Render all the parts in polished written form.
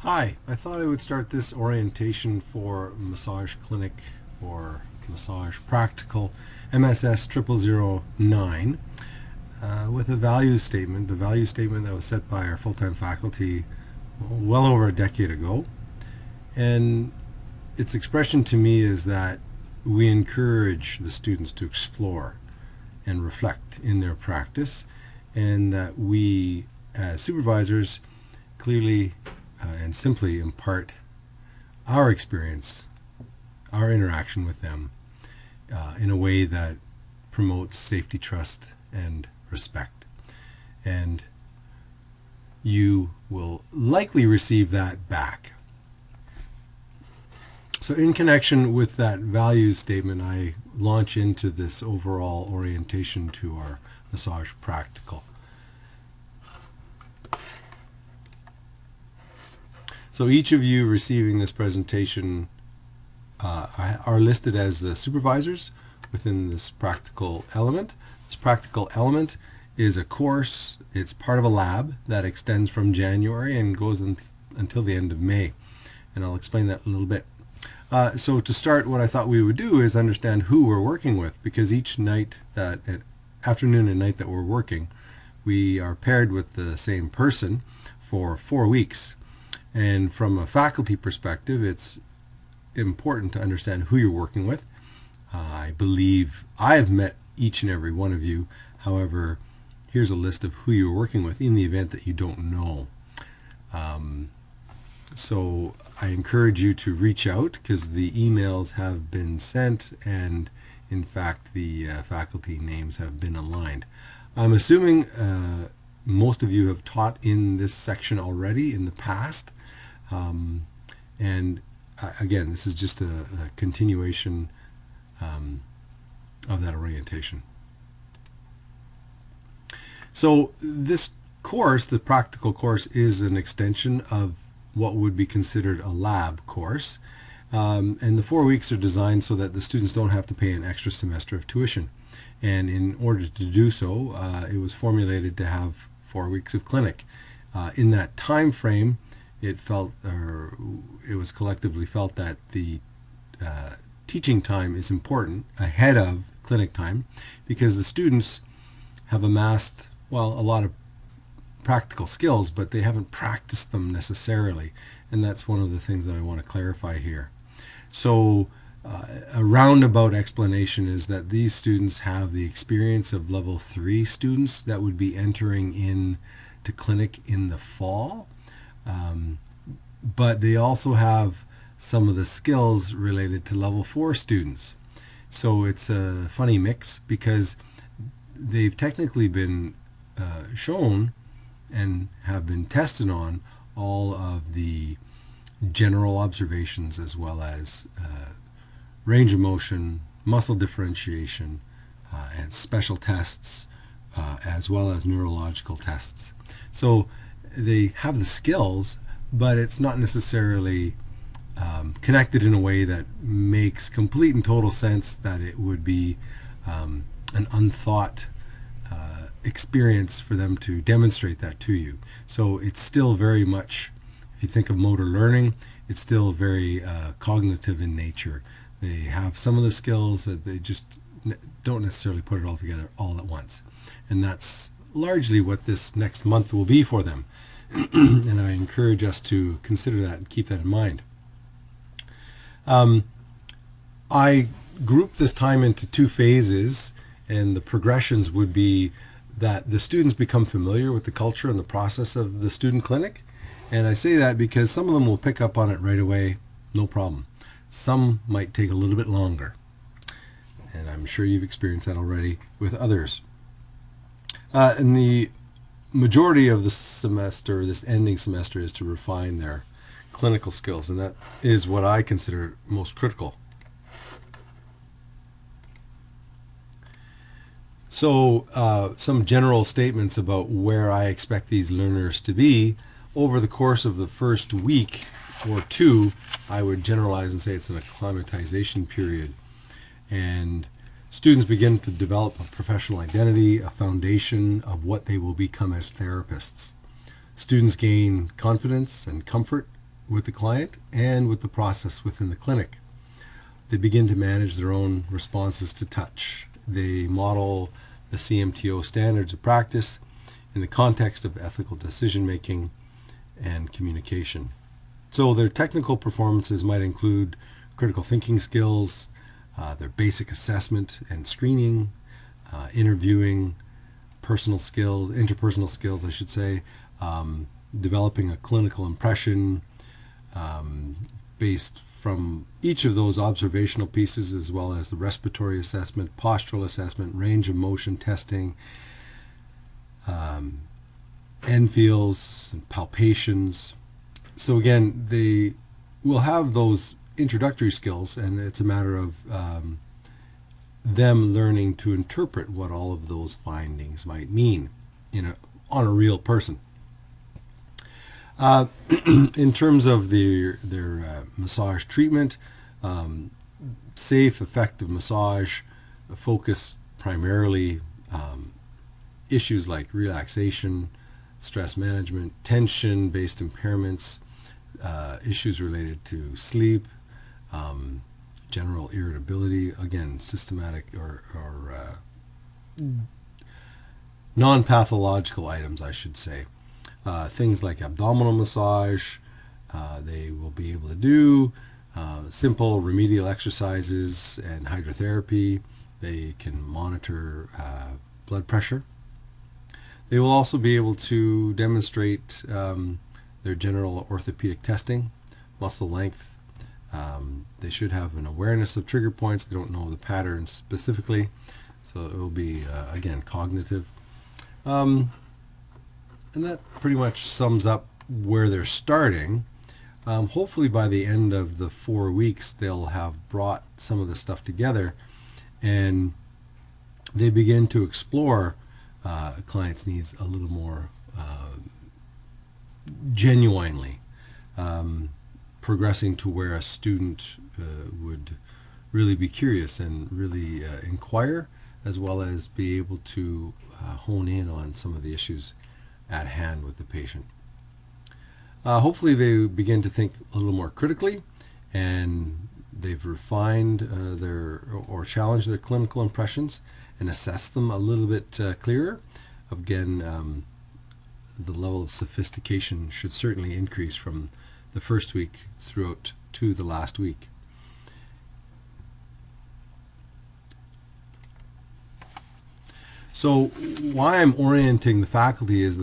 Hi, I thought I would start this orientation for massage clinic or massage practical MSS0009 with a values statement, the value statement that was set by our full-time faculty well over a decade ago. And its expression to me is that we encourage the students to explore and reflect in their practice, and that we as supervisors clearly and simply impart our experience, our interaction with them in a way that promotes safety, trust, and respect. And you will likely receive that back. So in connection with that values statement, I launch into this overall orientation to our massage practical. So each of you receiving this presentation are listed as the supervisors within this practical element. This practical element is a course. It's part of a lab that extends from January and goes until the end of May. And I'll explain that in a little bit. So to start, what I thought we would do is understand who we're working with, because each night, afternoon and night that we're working, we are paired with the same person for 4 weeks. And from a faculty perspective, it's important to understand who you're working with. I believe I have met each and every one of you. However, here's a list of who you're working with in the event that you don't know. So I encourage you to reach out, because the emails have been sent, and in fact the faculty names have been aligned. I'm assuming most of you have taught in this section already in the past. And again, this is just a continuation of that orientation. So this course, the practical course, is an extension of what would be considered a lab course. And the 4 weeks are designed so that the students don't have to pay an extra semester of tuition. And in order to do so, it was formulated to have 4 weeks of clinic. In that time frame, it was collectively felt that the teaching time is important ahead of clinic time, because the students have amassed, well, a lot of practical skills, but they haven't practiced them necessarily, and that's one of the things that I want to clarify here. So a roundabout explanation is that these students have the experience of level 3 students that would be entering in to clinic in the fall. But they also have some of the skills related to level 4 students. So it's a funny mix, because they've technically been shown and have been tested on all of the general observations, as well as range of motion, muscle differentiation, and special tests, as well as neurological tests. So they have the skills, but it's not necessarily connected in a way that makes complete and total sense that it would be an unthought experience for them to demonstrate that to you. So it's still very much, if you think of motor learning, it's still very cognitive in nature. They have some of the skills that they just don't necessarily put it all together all at once. And that's largely what this next month will be for them. And I encourage us to consider that and keep that in mind. I grouped this time into 2 phases, and the progressions would be that the students become familiar with the culture and the process of the student clinic. And I say that because some of them will pick up on it right away, no problem. Some might take a little bit longer, and I'm sure you've experienced that already with others. And the majority of the semester, this ending semester, is to refine their clinical skills, and that is what I consider most critical. So some general statements about where I expect these learners to be. Over the course of the first week or 2, I would generalize and say it's an acclimatization period, and students begin to develop a professional identity, a foundation of what they will become as therapists. Students gain confidence and comfort with the client and with the process within the clinic. They begin to manage their own responses to touch. They model the CMTO standards of practice in the context of ethical decision making and communication. So their technical performances might include critical thinking skills, their basic assessment and screening, interviewing, personal skills, interpersonal skills, I should say, developing a clinical impression based from each of those observational pieces, as well as the respiratory assessment, postural assessment, range of motion testing, end feels and palpations. So again, they will have those introductory skills, and it's a matter of them learning to interpret what all of those findings might mean on a real person. In terms of their massage treatment, safe, effective massage focus primarily issues like relaxation, stress management, tension-based impairments, issues related to sleep, general irritability, again, systematic or non-pathological items, I should say. Things like abdominal massage, they will be able to do simple remedial exercises and hydrotherapy. They can monitor blood pressure. They will also be able to demonstrate their general orthopedic testing, muscle length. They should have an awareness of trigger points. They don't know the patterns specifically, so it will be, again, cognitive. And that pretty much sums up where they're starting. Hopefully by the end of the 4 weeks, they'll have brought some of the stuff together, and they begin to explore a client's needs a little more genuinely, progressing to where a student would really be curious and really inquire, as well as be able to hone in on some of the issues at hand with the patient. Hopefully they begin to think a little more critically, and they've refined or challenged their clinical impressions and assessed them a little bit clearer. Again, the level of sophistication should certainly increase from the first week throughout to the last week. So why I'm orienting the faculty is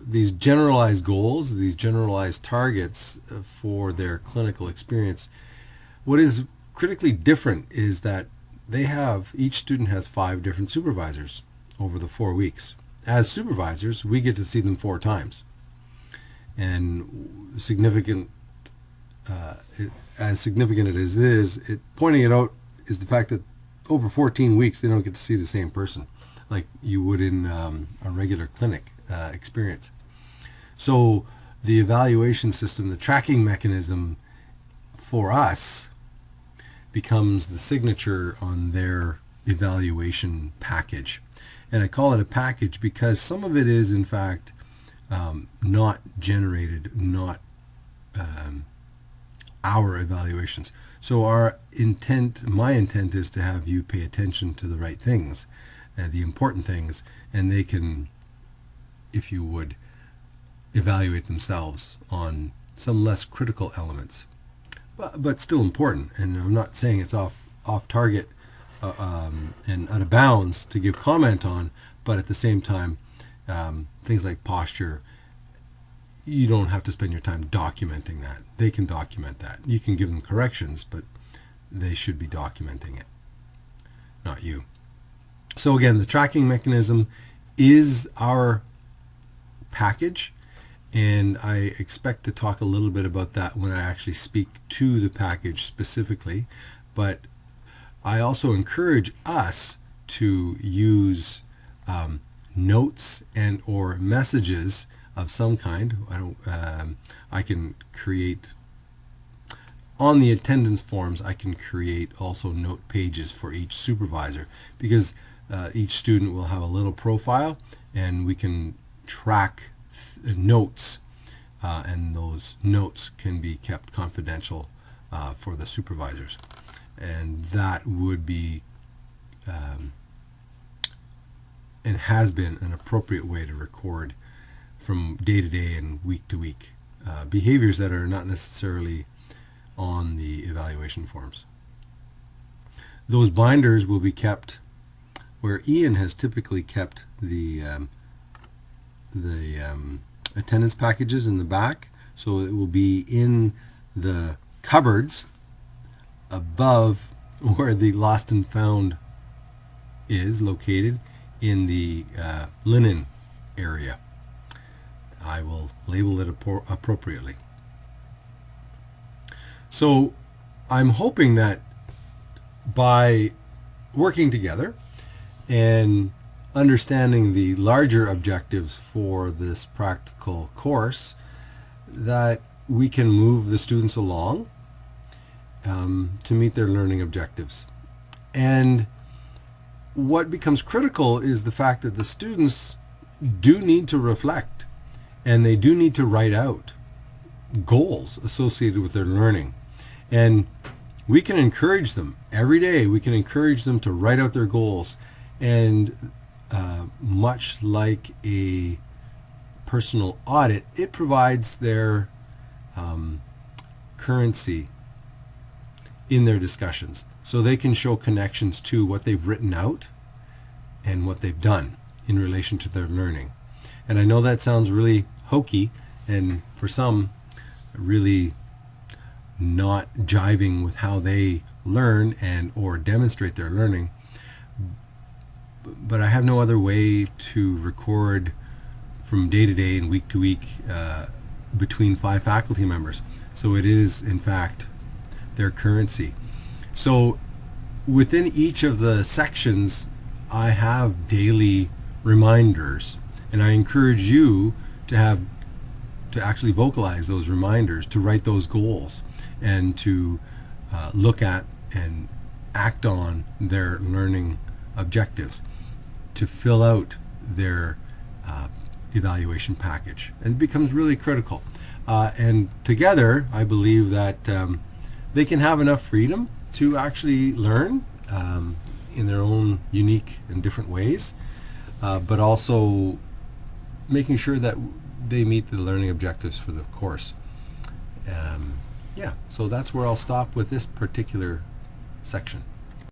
these generalized goals, these generalized targets for their clinical experience. What is critically different is that each student has 5 different supervisors over the 4 weeks. As supervisors, we get to see them 4 times. And as significant it is, pointing it out is the fact that over 14 weeks they don't get to see the same person like you would in a regular clinic experience. So the evaluation system, the tracking mechanism for us becomes the signature on their evaluation package. And I call it a package because some of it is in fact not generated, not our evaluations. So my intent is to have you pay attention to the right things, the important things, and they can, if you would, evaluate themselves on some less critical elements, but still important. And I'm not saying it's off target and out of bounds to give comment on, but at the same time, things like posture, you don't have to spend your time documenting that. They can document that. You can give them corrections, but they should be documenting it, not you. So again, the tracking mechanism is our package, and I expect to talk a little bit about that when I actually speak to the package specifically. But I also encourage us to use notes and or messages of some kind. I can create on the attendance forms. I can create also note pages for each supervisor, because each student will have a little profile, and we can track notes and those notes can be kept confidential for the supervisors. And that would be and has been an appropriate way to record from day to day and week to week behaviors that are not necessarily on the evaluation forms. Those binders will be kept where Ian has typically kept the attendance packages in the back, so it will be in the cupboards above where the lost and found is located in the linen area. I will label it appropriately. So I'm hoping that by working together and understanding the larger objectives for this practical course, that we can move the students along to meet their learning objectives. And what becomes critical is the fact that the students do need to reflect, and they do need to write out goals associated with their learning. And we can encourage them every day. We can encourage them to write out their goals, and much like a personal audit, it provides their currency in their discussions, so they can show connections to what they've written out and what they've done in relation to their learning. And I know that sounds really hokey, and for some really not jiving with how they learn and or demonstrate their learning, but I have no other way to record from day to day and week to week between 5 faculty members. So it is in fact their currency. So within each of the sections I have daily reminders, and I encourage you to actually vocalize those reminders, to write those goals, and to look at and act on their learning objectives, to fill out their evaluation package. And it becomes really critical. And together, I believe that they can have enough freedom to actually learn in their own unique and different ways, but also making sure that they meet the learning objectives for the course. Yeah, so that's where I'll stop with this particular section.